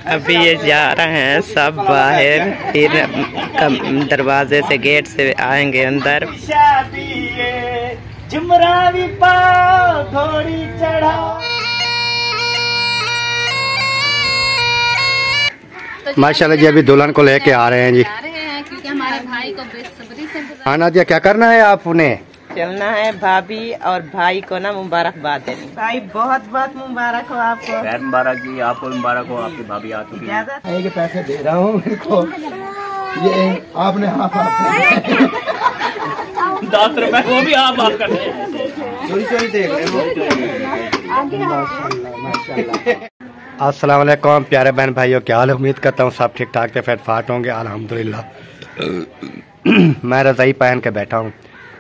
अभी ये जा रहे हैं सब बाहर, फिर दरवाजे से गेट से आएंगे अंदर। माशाल्लाह जी अभी दुल्हन को लेके आ रहे हैं जी। क्योंकि हमारे भाई को बेसब्री से हाँ नादिया, क्या करना है आपने? चलना है भाभी और भाई को ना मुबारकबाद देनी। भाई बहुत बहुत मुबारक हो आपको। खैर मुबारक जी, आपको मुबारक हो, आपकी भाभी आ चुकी है। ये पैसे दे रहा हूँ मेरे को, ये आपने हाफ 10 रुपए वो भी आप बात कर रहे हैं। चोरी देख अस्सलाम वालेकुम प्यारे बहन भाइयों, क्या हाल है? उम्मीद करता हूँ सब ठीक ठाक से फिट फाट होंगे अल्हम्दुलिल्लाह। मैं रज़ाई पहन के बैठा हूँ।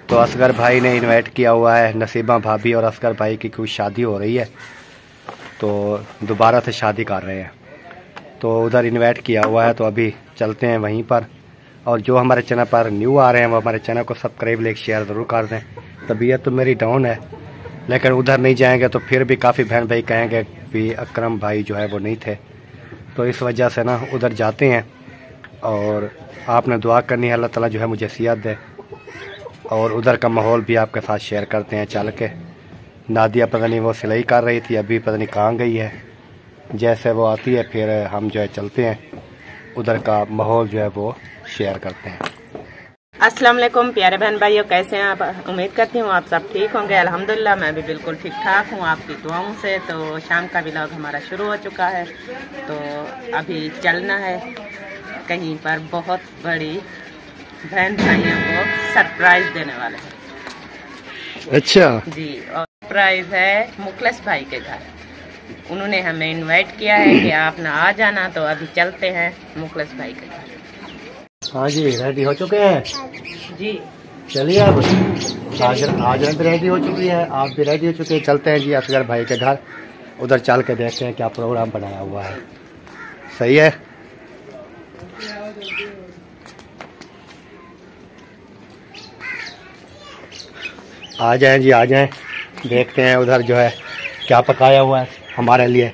तो असगर भाई ने इनवाइट किया हुआ है, नसीबा भाभी और असगर भाई की कुछ शादी हो रही है, तो दोबारा से शादी कर रहे हैं, तो उधर इनवाइट किया हुआ है। तो अभी चलते हैं वहीं पर। और जो हमारे चैनल पर न्यू आ रहे हैं वो हमारे चैनल को सब्सक्राइब लाइक शेयर ज़रूर कर दें। तबीयत तो मेरी डाउन है, लेकिन उधर नहीं जाएंगे तो फिर भी काफ़ी बहन भाई कहेंगे भी अकरम भाई जो है वो नहीं थे, तो इस वजह से ना उधर जाते हैं। और आपने दुआ करनी है अल्लाह ताला जो है मुझे सेहत दे, और उधर का माहौल भी आपके साथ शेयर करते हैं चल के। नादिया पता नहीं वो सिलाई कर रही थी, अभी पता नहीं कहाँ गई है। जैसे वो आती है फिर हम जो है चलते हैं, उधर का माहौल जो है वो शेयर करते हैं। अस्सलाम वालेकुम प्यारे बहन भाइयों, कैसे हैं आप? उम्मीद करती हूँ आप सब ठीक होंगे। अल्हम्दुलिल्लाह मैं भी बिल्कुल ठीक ठाक हूँ आपकी दुआओं से। तो शाम का व्लॉग हमारा शुरू हो चुका है, तो अभी चलना है कहीं पर। बहुत बड़ी बहन भाइयों को सरप्राइज देने वाले हैं। अच्छा जी, और सरप्राइज है मुखलिस भाई के घर। उन्होंने हमें इनवाइट किया है कि आप ना आ जाना, तो अभी चलते हैं मुखलिस भाई के घर। हाँ जी, रेडी हो चुके हैं जी, चलिए अब आज भी रेडी हो चुकी है, आप भी रेडी हो चुके हैं। चलते हैं जी असगर भाई के घर, उधर चल के देखते हैं क्या प्रोग्राम बनाया हुआ है। सही है, आ जाएं जी, आ जाएं, देखते हैं उधर जो है क्या पकाया हुआ है हमारे लिए।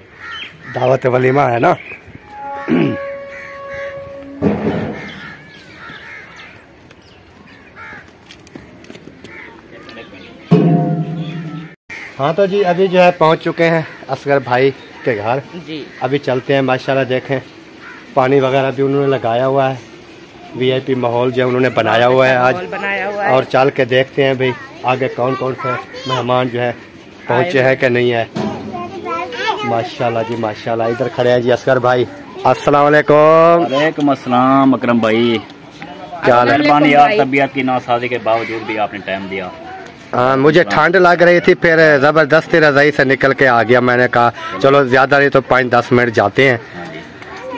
दावत वलीमा है ना। हाँ तो जी अभी जो है पहुंच चुके हैं असगर भाई के घर जी। अभी चलते हैं। माशाल्लाह देखें पानी वगैरह भी उन्होंने लगाया हुआ है, वीआईपी माहौल जो उन्होंने बनाया हुआ है आज बनाया हुआ है। और चल के देखते हैं भाई आगे कौन कौन से मेहमान जो है पहुंचे हैं कि नहीं है। माशाल्लाह जी माशाल्लाह। इधर खड़े हैं जी असगर भाई। अस्सलाम वालेकुम। वालेकुम अस्सलाम अकरम भाई, क्या हाल है? मेहरबानी यार, तबीयत की नासाजी के बावजूद भी आपने टाइम दिया। हाँ मुझे ठंड लग रही थी, फिर ज़बरदस्ती रज़ाई से निकल के आ गया। मैंने कहा चलो ज़्यादा नहीं तो 5-10 मिनट जाते हैं,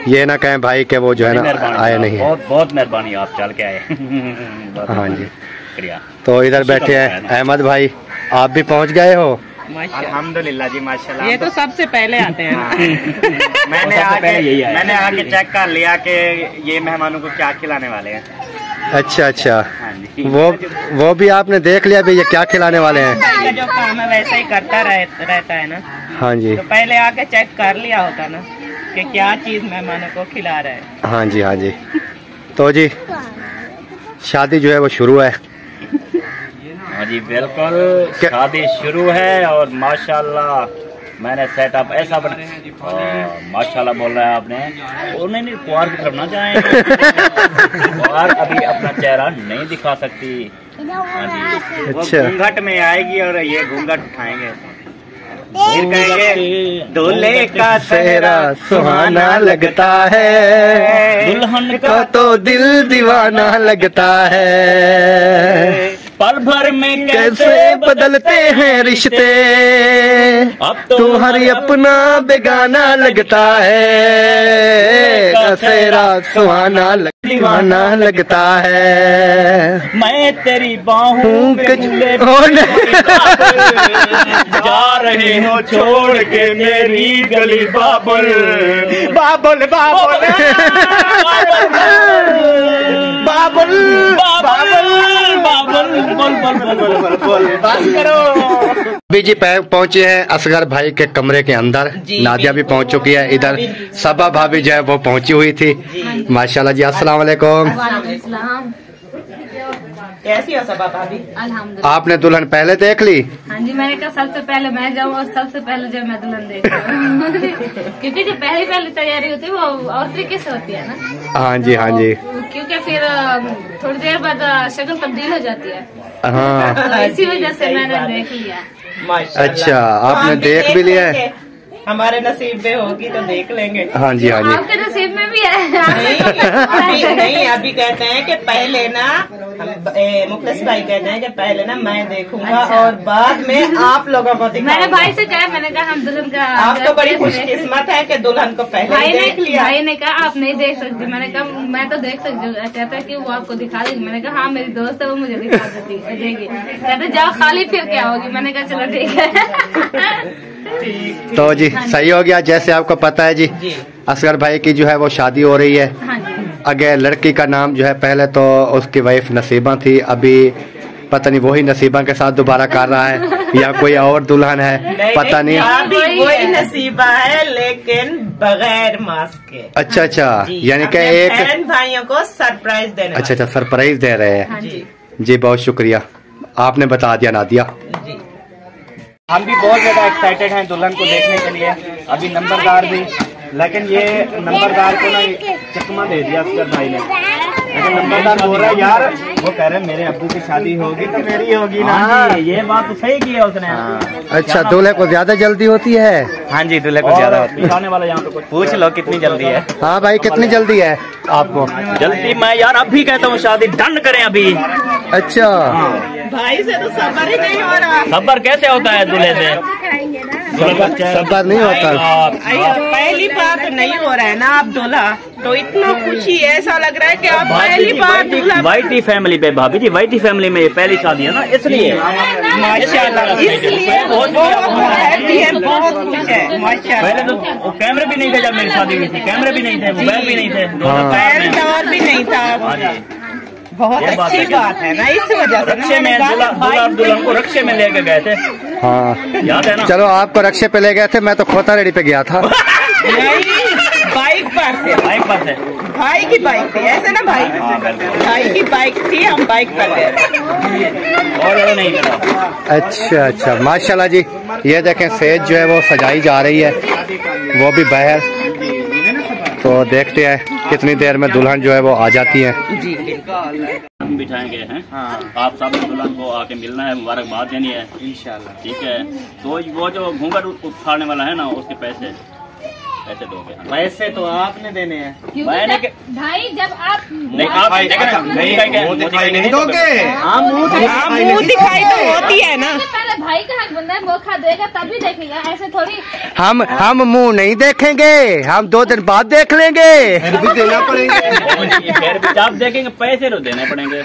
ये ना कहें भाई के वो जो है ना आए नहीं है। बहुत बहुत मेहरबानी, आप चल के आए। हाँ जी, शुक्रिया। तो इधर बैठे हैं अहमद भाई, आप भी पहुंच गए हो? अल्हम्दुलिल्लाह जी माशाल्लाह। ये तो सबसे पहले आते हैं। मैंने आके चेक कर लिया कि ये मेहमानों को क्या खिलाने वाले हैं। अच्छा अच्छा, वो भी आपने देख लिया भी ये क्या खिलाने वाले हैं? ये जो काम है वैसे ही करता रहता है ना। हाँ जी, तो पहले आके चेक कर लिया होता ना कि क्या चीज मेहमानों को खिला रहे हैं। हाँ जी हाँ जी। तो जी शादी जो है वो शुरू है। हाँ जी बिल्कुल, शादी शुरू है और माशाल्लाह मैंने सेटअप ऐसा बना। माशाल्लाह बोल रहा है आपने, और नहीं कुआर की तरफ ना जाए। कुआर अभी अपना चेहरा नहीं दिखा सकती। हाँ जी, वो अच्छा, घूंघट में आएगी और ये घूंघट उठाएंगे, फिर कहेंगे दूल्हे का सेहरा सुहाना लगता है, दुल्हन का तो दिल दीवाना लगता है, पल भर में कैसे बदलते हैं रिश्ते, अब तो तुम्हारी अपना बेगाना लगता है, कसेरा सुहाना दीवाना लगता है। मैं तेरी बाहों के झूले जा रहे हो छोड़ के मेरी गली बाबुल बाबुल बाबुल बाबुल बाबुल बाबुल बोल बोल बोल बोल बस करो। अभी जी पहुंचे हैं असगर भाई के कमरे के अंदर। नादिया भी पहुंच चुकी है, इधर सबा भाभी जो है वो पहुंची हुई थी। माशाल्लाह जी, अस्सलाम वालेकुम। कैसी हो सबा भाभी? अल्हम्दुलिल्लाह। आपने दुल्हन पहले देख ली? हाँ जी, मैंने कहा सबसे पहले मैं जाऊँ और सबसे पहले जो मैं दुल्हन देखूँ। क्योंकि जो पहली तैयारी होती है वो और तरीके से होती है ना। हाँ जी, हाँ जी। क्योंकि फिर थोड़ी देर बाद शक्ल तब्दील हो जाती है। हाँ, तो इसी वजह से मैंने देख लिया। माशाल्लाह। अच्छा, आपने देख भी लिया है? हमारे नसीब में होगी तो देख लेंगे। हाँ जी, हाँ जी। आपके नसीब में भी है। नहीं, अभी कहते हैं कि पहले ना मुखलिस भाई कहते हैं कि पहले ना मैं देखूंगा और बाद में आप लोगों को दिखाऊंगा। मैंने भाई से कहा, मैंने कहा हम दुल्हन का आप तो बड़ी खुशकिस्मत है कि दुल्हन को पहले ही देख लिया। भाई ने कहा आप नहीं देख सकती। मैंने कहा मैं तो देख सकती हूँ। कहता है कि वो आपको दिखा देगी। मैंने कहा हाँ मेरी दोस्त है, वो मुझे दिखा देगी। कहते जाओ खाली फिर क्या होगी। मैंने कहा चलो ठीक है। तो जी सही हो गया। जैसे आपको पता है जी, असगर भाई की जो है वो शादी हो रही है। हाँ जी। अगर लड़की का नाम जो है पहले तो उसकी वाइफ नसीबा थी, अभी पता नहीं वही नसीबा के साथ दोबारा कर रहा है या कोई और दुल्हन है, पता नहीं। अभी वही नसीबा है लेकिन बगैर मास्क के। अच्छा अच्छा, यानी कि एक बहन भाइयों को सरप्राइज देने। अच्छा अच्छा, सरप्राइज दे रहे हैं। जी बहुत शुक्रिया, आपने बता दिया नादिया। हम भी बहुत ज्यादा एक्साइटेड हैं दुल्हन को देखने के लिए। अभी नंबरदार भी, लेकिन ये नंबरदार को ना चकमा दे दिया असगर भाई ने। लेकिन नंबरदार बोल रहा है यार, वो कह रहे हैं मेरे अब्बू की शादी होगी तो मेरी होगी ना। ये बात तो सही की है उसने। अच्छा, दूल्हे को ज्यादा जल्दी होती है? हाँ जी, दूल्हे को ज्यादा होती है। दिखाने वाला यहाँ पे कुछ पूछ लो कितनी जल्दी है। हाँ भाई, कितनी जल्दी है आपको? जल्दी मैं यार अभी कहता हूँ शादी डन करें अभी। अच्छा, भाई से तो सबर ही नहीं हो रहा। सबर कैसे होता है दूल्हे से? सबर नहीं होता। पहली बार तो नहीं हो रहा है ना आप दूल्हा, तो इतना खुशी ऐसा लग रहा है कि आप पहली बार दूल्हा। वाइटी फैमिली पे भाभी जी, वाइटी फैमिली में ये पहली शादी है ना, इसलिए माशाल्लाह, इसलिए बहुत हैप्पी है, बहुत खुश है माशाल्लाह। पहले तो वो कैमरे भी नहीं थे जब मेरी शादी हुई थी, कैमरे भी नहीं थे, मोबाइल भी नहीं थे, मोबाइल टावर भी नहीं था। बहुत अच्छी बात है ना, इस वजह से रक्षे में दुल्हन को रक्षे में लेके गए थे। हाँ याद है ना? चलो आपको रक्षे पे ले गए थे, मैं तो खोता रेडी पे गया था। नहीं, बाइक पर थे। बाइक पर थे, भाई की बाइक थी, ऐसे ना भाई? भाई की बाइक थी, हम बाइक पर गए और नहीं करा। अच्छा अच्छा, माशाल्लाह जी। ये देखें सेज जो है वो सजाई जा रही है, वो भी बाहर। तो देखते हैं कितनी देर में दुल्हन जो है वो आ जाती है। हम बिठाएंगे हैं। आप सब दुल्हन को आके मिलना है, मुबारकबाद देनी है इंशाल्लाह, ठीक है? तो वो जो घूंघट उठाने वाला है ना, उसके पैसे दोगे? पैसे तो आपने देने हैं। मैंने भाई जब आप नहीं, आप नहीं दोगे। मुँह दिखाई तो होती है ना। पहले भाई का हक बनता है, मौका देगा तभी देखेगा, ऐसे थोड़ी। हम मुंह नहीं देखेंगे, हम 2 दिन बाद देख लेंगे। भी देना पड़ेगा। फिर भी आप देखेंगे, पैसे तो देने पड़ेंगे।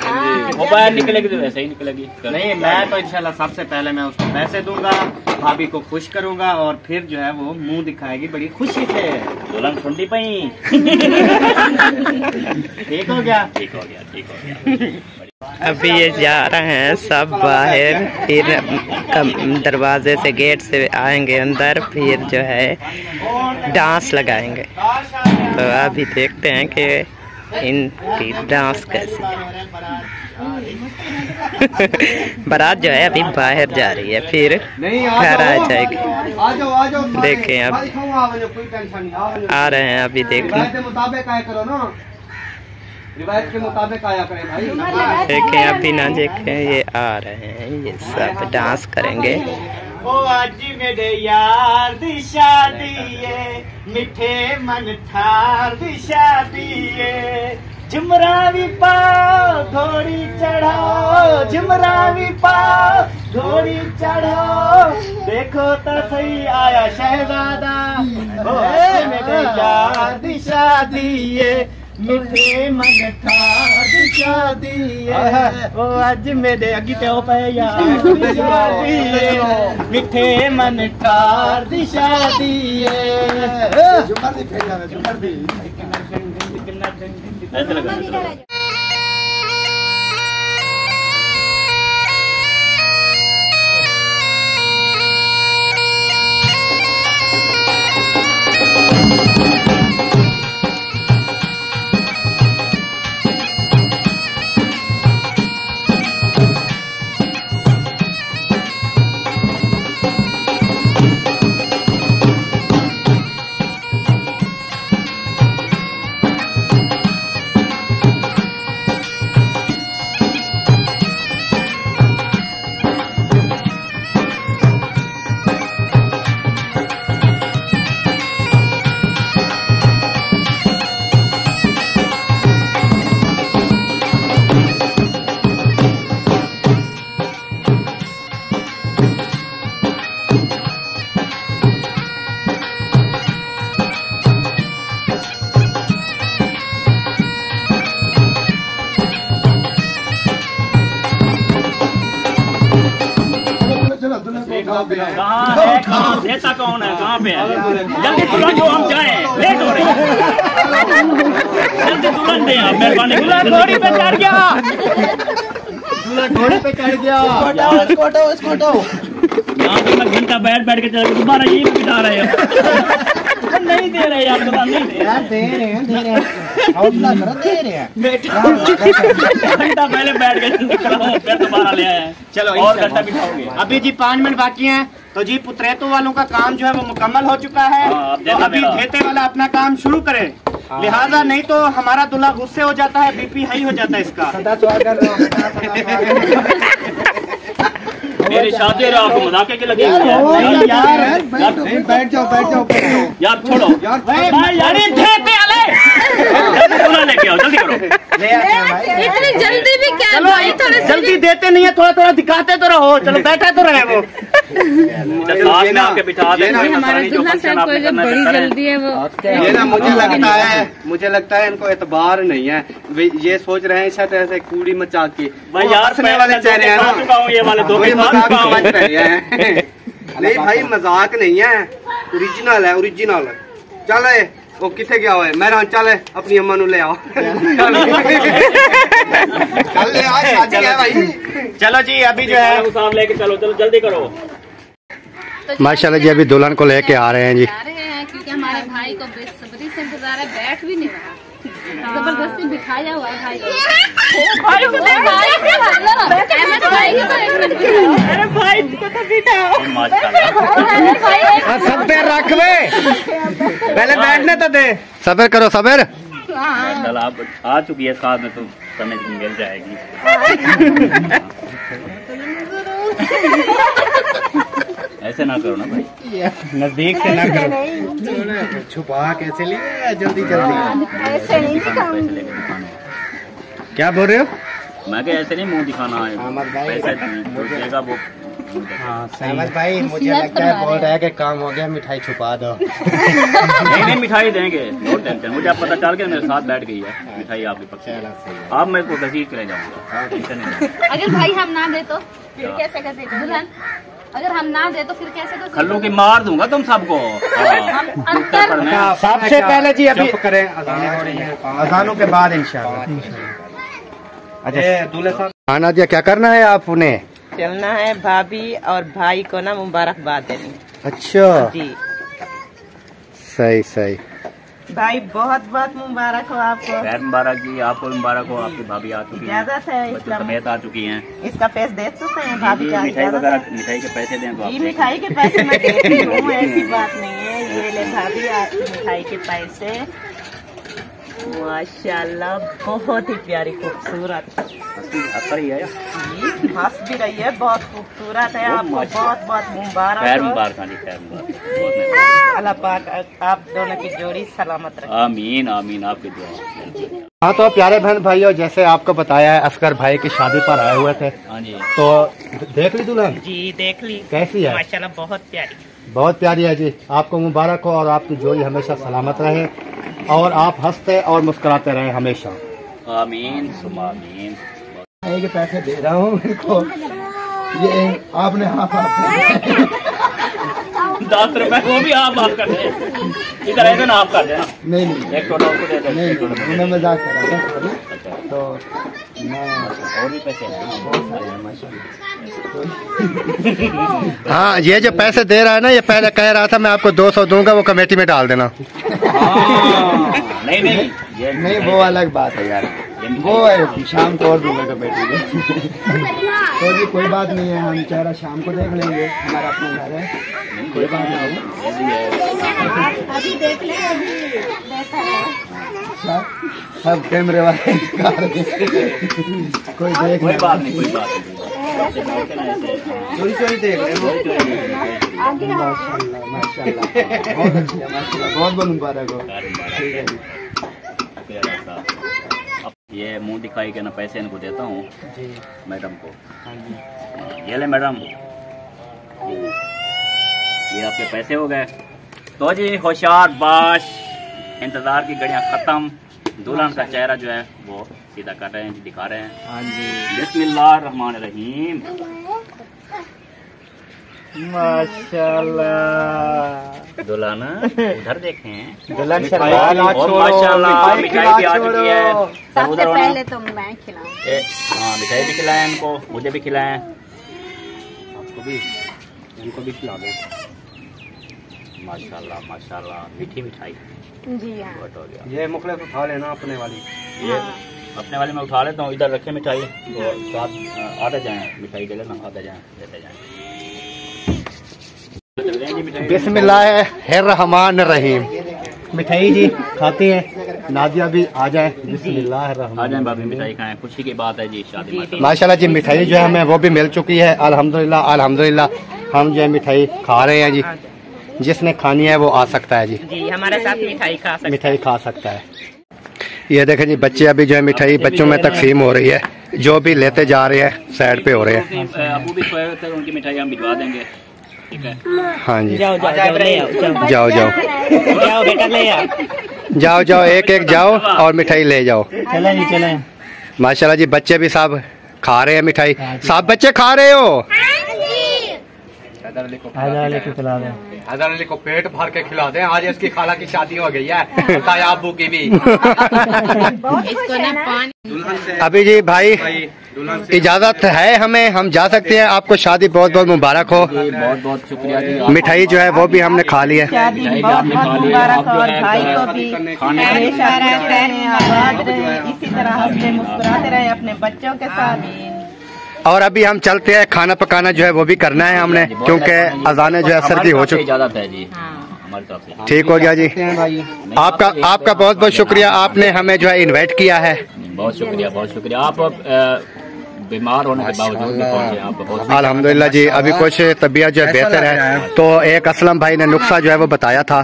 मोबाइल निकलेगी तो वैसे ही निकलेगी। नहीं, मैं तो इंशाल्लाह सबसे पहले मैं उसको पैसे दूंगा, भाभी को खुश करूंगा और फिर जो है वो मुंह दिखाएगी बड़ी खुशी से। दुल्हन सुनती पई। ठीक हो गया, ठीक हो गया, ठीक हो गया। अभी ये जा रहे हैं सब बाहर, फिर दरवाजे से गेट से आएंगे अंदर, फिर जो है डांस लगाएंगे। तो अभी देखते हैं कि इनकी डांस कैसी है। बारात जो है अभी बाहर जा रही है, फिर घर आ जाएगी। देखें अब आ रहे हैं, अभी देखना रिवायत के मुताबिक आया करें भाई। देखें अभी ना देखें, ये आ रहे हैं, ये सब डांस करेंगे। ओ आज मेरे यार दी शादी है, मिठे मन थार दी शादी है। झुमरा भी पाओ घोड़ी चढ़ाओ, झुमरा भी पाओ घोड़ी चढ़ाओ। देखो तो सही आया शहजादा, ओ आज मेरे यार दी शादी है, मिठे मन थार दी शादी है। ओ आज मेरे अगी ते पे यार दी शादी है, मिठे मन थार दी शादी है। झुमर दी फेंका, झुमर दी ऐसे लगा। कहाँ है, कहाँ देता कौन है, कहाँ पे है? जल्दी तुरंत जो हम जाए, लेट हो रही है। जल्दी तुरंत दे आप, मेहरबानी करें। घोड़ी पे चढ़ गया, घोड़े पे चढ़ गया। यहाँ पे मैं घंटा बैठ बैठ के चल के दोबारा यही बिठा रहे हो। नहीं दे रहे यार, पता नहीं दे यार, दे रहे हैं हौसला करो, दे रहे हैं। घंटा पहले बैठ के फिर दोबारा ले आए। चलो और घंटा बिठाओगे? अभी जी 5 मिनट बाकी हैं, तो जी पुत्रेतो वालों का काम जो है वो मुकम्मल हो चुका है। हाँ, अब तो अभी धेते वाला अपना काम शुरू करे, लिहाजा नहीं तो हमारा दूल्हा गुस्से हो जाता है, बीपी हाई हो जाता है इसका। मेरी शादी और आपको मजाक के लगे यार बैठ जाओ यार, छोड़ो यार, धेते वाले दूल्हा लेके आओ, जल्दी करो। इतनी जल्दी भी क्या चलो भाई, थोड़े जल्दी देते नहीं है, थोड़ा थोड़ा दिखाते तो रहो। चलो बैठा तो रहे वो। साथ में आपके बिठा दें, हमारे दूल्हा साहब को जब बड़ी जल्दी है वो। ये ना मुझे लगता है इनको एतबार नहीं है, ये सोच रहे हैं शायद ऐसे कूड़ी मचा के भाई यार, हंसने वाले चेहरे हैं ना, ये वाले दो वही मजाक समझ रहे हैं। नहीं भाई मजाक नहीं है, ओरिजिनल है, ओरिजिनल। चल वो किथे गया हुआ है, मैं चल अपनी अम्मा नु ले आओ। चल ले आओ, शादी है भाई। चलो जी अभी जो है साहब लेके चलो, चलो जल्दी करो। माशाल्लाह जी अभी दुल्हन को लेके आ रहे हैं जी। आ रहे हैं क्योंकि हमारे भाई को बेसब्री से इंतजार है, बैठ भी नहीं रहा, जबरदस्ती बिठाया हुआ है भाई को। भाई को तो भाई को अरे भाई को तो बिठाओ। सब पैर रख पहले बैठने तो दे, सबर करो सबर। चल आप आ चुकी है साथ में, तो समय मिल जाएगी। ऐसे ना करो ना भाई, नजदीक से ना करो, छुपा कैसे लिए जल्दी पैसे लेके दिखाना। क्या बोल रहे हो? मैं क्या ऐसे नहीं मुंह दिखाना है, पैसे देगा वो। सहमत भाई, मुझे लगता है बोल रहा है कि काम हो गया, मिठाई छुपा दो। नहीं मिठाई देंगे, नो टेंशन। मुझे अब पता चल के मेरे साथ बैठ गई है, मिठाई आपके पक्ष में। अब मैं को घसीट के ले जाऊंगा, टेंशन नहीं। अगर भाई हम ना दे तो फिर कैसे कर देते दुल्हन? अगर हम ना दे तो फिर कैसे कर? खल्लू की मार दूंगा तुम सबको। सबसे पहले जी अभी करें अजानों के बाद इंशाल्लाह। अच्छा दूल्हे साहब खाना दिया, क्या करना है आप उन्हें? चलना है भाभी और भाई को ना मुबारकबाद देनी। अच्छा जी सही सही। भाई बहुत बहुत मुबारक हो आपको। खैर मुबारक जी, आपको मुबारक हो। आपकी भाभी आ चुकी है, इजाजत है बच्चे समेत आ चुकी हैं। इसका पैसे दे सकते हैं भाभी का? मिठाई वगैरह, मिठाई के पैसे दें तो आप जी मिठाई के पैसे मैं देती हूँ, ऐसी बात नहीं है। ये ले भाभी आपकी मिठाई के पैसे। माशाल्लाह बहुत ही प्यारी खूबसूरत हंस रही है या? जी हंस भी रही है, बहुत खूबसूरत है। आपको बहुत बहुत मुबारक खैर हो। मुबारक जी, खैर मुबारक। अल्लाह पाक आप दोनों की जोड़ी सलामत रखे। आमीन आमीन, आपकी दुआ। हाँ तो प्यारे बहन भाइयों, जैसे आपको बताया है असगर भाई की शादी पर आए हुए थे, हाँ जी। तो देख ली दुल्हन? जी देख ली। कैसी है? माशाल्लाह बहुत प्यारी। बहुत प्यारी है जी। आपको मुबारक हो और आपकी जोड़ी हमेशा सलामत रहे और आप हंसते और मुस्कुराते रहे हमेशा। आमीन सुमा आमीन। के पैसे दे रहा हूँ इनको, ये आपने हाथ 10 रुपए वो भी आप माफ कर दें, इधर ऐसे ना आप कर देना। नहीं एक टोटल को दे दे। नहीं, मैं मजाक कर रहा था। तो मैं और भी पैसे हैं हाँ ये जो पैसे दे रहा है ना, ये पहले कह रहा था मैं आपको 200 दूंगा, वो कमेटी में डाल देना। नहीं नहीं, ये नहीं, वो अलग बात है यार, वो है शाम को और दूंगा कमेटी में। तो जी कोई बात नहीं है, हम चेहरा शाम को देख लेंगे, हमारा अपना घर है, कोई बात नहीं। अभी देख ले, अभी सब कैमरे वाले कोई देख कोई बात नहीं, कोई बात नहीं। चोरी चोरी देख रहे हो। माशाल्लाह माशाल्लाह, बहुत अच्छी है माशाल्लाह, बहुत बहुत मुबारक हो। ठीक है जी। ये मुंह दिखाई के ना पैसे इनको देता हूँ मैडम को। ये ले मैडम, ये आपके पैसे हो गए। तो जी होशियार बाश, इंतजार की घड़ियां खत्म। दुल्हन का चेहरा जो है वो सीधा कर रहे हैं, दिखा रहे हैं। हाँ जी। बिस्मिल्लाह रहमान रहीम। माशाल्लाह। दुल्हन उधर देखें, दुल्हन और माशाल्लाह मिठाई भी आ चुकी है। सबसे पहले तो मैं खिलाऊं। हाँ मिठाई भी खिलाएं इनको, मुझे भी खिलाएं, आपको भी, इनको भी खिला दें। माशाल्लाह माशाल्लाह मीठी मिठाई जी हाँ। बहुत हो गया। ये मुखले उठा लेना अपने वाली। ये अपने वाले में उठा लेता हूँ, इधर रखे मिठाई तो साथ आते जाएं, मिठाई ले लेना, आते जाएं लेते जाएं। बिस्मिल्लाहिर्रहमानिर्रहीम। मिठाई जी खाते हैं, नादिया भी आ जाए। बिस्मिल्लाहिर्रहमानिर्रहीम। आ जाएं भाभी, मिठाई खाएं, खुशी की बात है जी, शादी माशाल्लाह जी मिठाई जो है हमें वो भी मिल चुकी है। अल्हम्दुलिल्लाह अल्हम्दुलिल्लाह हम जो है मिठाई खा रहे हैं जी। जिसने खानी है वो आ सकता है जी, हमारे साथ मिठाई खा सकता है। ये देखें जी बच्चे अभी जो है मिठाई बच्चों में तकसीम हो रही है, जो भी लेते जा रहे हैं साइड पे हो रहे हैं। अबू भी सोए होते हैं, उनकी मिठाई हम भिजवा देंगे, ठीक है। हाँ जी जाओ जाओ जाओ ले आओ, जाओ जाओ जाओ बेटा ले आओ। जाओ जाओ एक एक जाओ और मिठाई ले जाओ। चले जी चले। माशाल्लाह जी बच्चे भी सब खा रहे हैं मिठाई। सब बच्चे खा रहे हो? हैदर अली को खिला दें। हैदर अली को पेट भर के खिला दें, आज इसकी खाला की शादी हो गई है, ताया अब्बू की भी। इसको ना पानी। अभी जी भाई इजाजत है हमें, हम जा सकते हैं। आपको शादी बहुत बहुत मुबारक हो। बहुत बहुत शुक्रिया जी। मिठाई जो है वो भी हमने खा ली है। शादी बहुत मुबारक हो, और भाई को भी हमेशा इसी तरह हंसते मुस्कुराते रहे अपने बच्चों के साथ। और अभी हम चलते हैं, खाना पकाना जो है वो भी करना है हमने, क्योंकि अजाने जो है सर्दी हो चुकी। इजाजत है जी हमारी तरफ से। ठीक हो गया जी, आपका बहुत बहुत शुक्रिया, आपने हमें जो है इनवाइट किया है। बहुत शुक्रिया बहुत शुक्रिया। आप बीमार होने के बावजूद भी पहुंचे, आप बहुत अल्हम्दुलिल्लाह जी। अभी कुछ तबीयत जो है बेहतर है, तो एक असलम भाई ने नुस्खा जो है वो बताया था,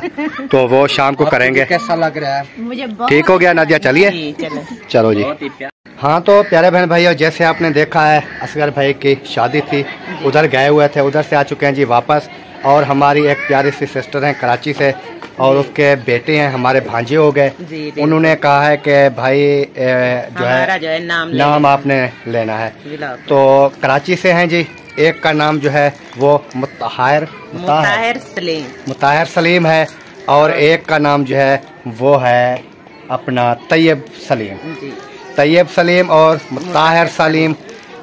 तो वो शाम को करेंगे। कैसा लग रहा है? मुझे ठीक हो गया नादिया, चलिए चलो जी। हाँ तो प्यारे बहन भाइयों, जैसे आपने देखा है असगर भाई की शादी थी, उधर गए हुए थे, उधर से आ चुके हैं जी वापस। और हमारी एक प्यारी सी सिस्टर हैं कराची से, और उसके बेटे हैं हमारे भांजे हो गए। उन्होंने कहा है कि भाई जो है नाम आपने लेना है, तो कराची से हैं जी। एक का नाम जो है वो मुताहिर सलीम है, और एक का नाम जो है वो है अपना तैयब सलीम और मुताहिर सलीम।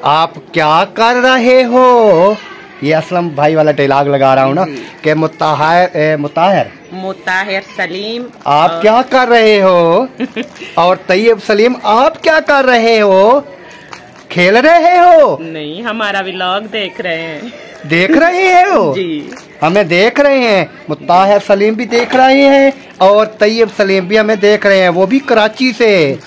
आप क्या कर रहे हो? ये असलम भाई वाला डायलॉग लगा रहा हूँ ना कि मुताहिर सलीम आप क्या कर रहे हो, और तैयब सलीम आप क्या कर रहे हो? खेल रहे हो? नहीं, हमारा व्लॉग देख रहे हो जी। हमें देख रहे हैं, मुताहिर सलीम भी देख रहे हैं और तैयब सलीम भी हमें देख रहे हैं, वो भी कराची से।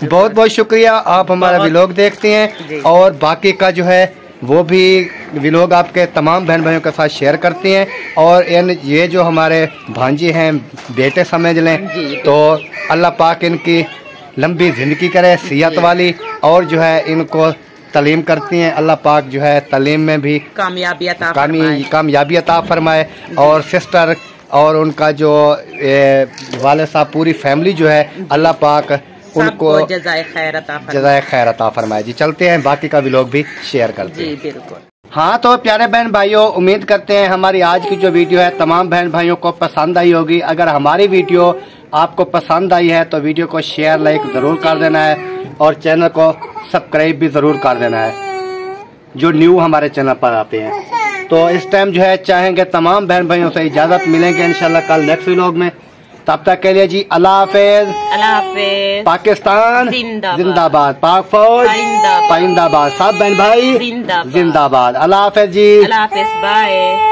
बहुत बहुत शुक्रिया, आप हमारा व्लॉग देखते हैं, और बाकी का जो है वो भी व्लॉग आपके तमाम बहन भाइयों के साथ शेयर करते हैं। और ये जो हमारे भांजे हैं, बेटे समझ लें, तो अल्लाह पाक इनकी लंबी ज़िंदगी करे, सेहत वाली, और जो है इनको तालीम करती हैं। अल्लाह पाक जो है तालीम में भी कामयाबी अता फरमाए। और सिस्टर और उनका जो वाले साहब, पूरी फैमिली जो है, अल्लाह पाक उनको जज़ाए खैर अता फरमाए जी। चलते हैं, बाकी का व्लॉग भी शेयर करते हैं। बिल्कुल। हाँ तो प्यारे बहन भाइयों, उम्मीद करते हैं हमारी आज की जो वीडियो है तमाम बहन भाइयों को पसंद आई होगी। अगर हमारी वीडियो आपको पसंद आई है तो वीडियो को शेयर लाइक जरूर कर देना है, और चैनल को सब्सक्राइब भी जरूर कर देना है जो न्यू हमारे चैनल पर आते हैं। तो इस टाइम जो है चाहेंगे तमाम बहन भाइयों से इजाजत, मिलेंगे इंशाल्लाह कल नेक्स्ट व्लॉग में। तब तक के लिए जी अल्लाह हाफिज। पाकिस्तान जिंदाबाद, पाक फौज पाइंदाबाद, सब बहन भाई जिंदाबाद। अल्लाह हाफिज जी, बाय।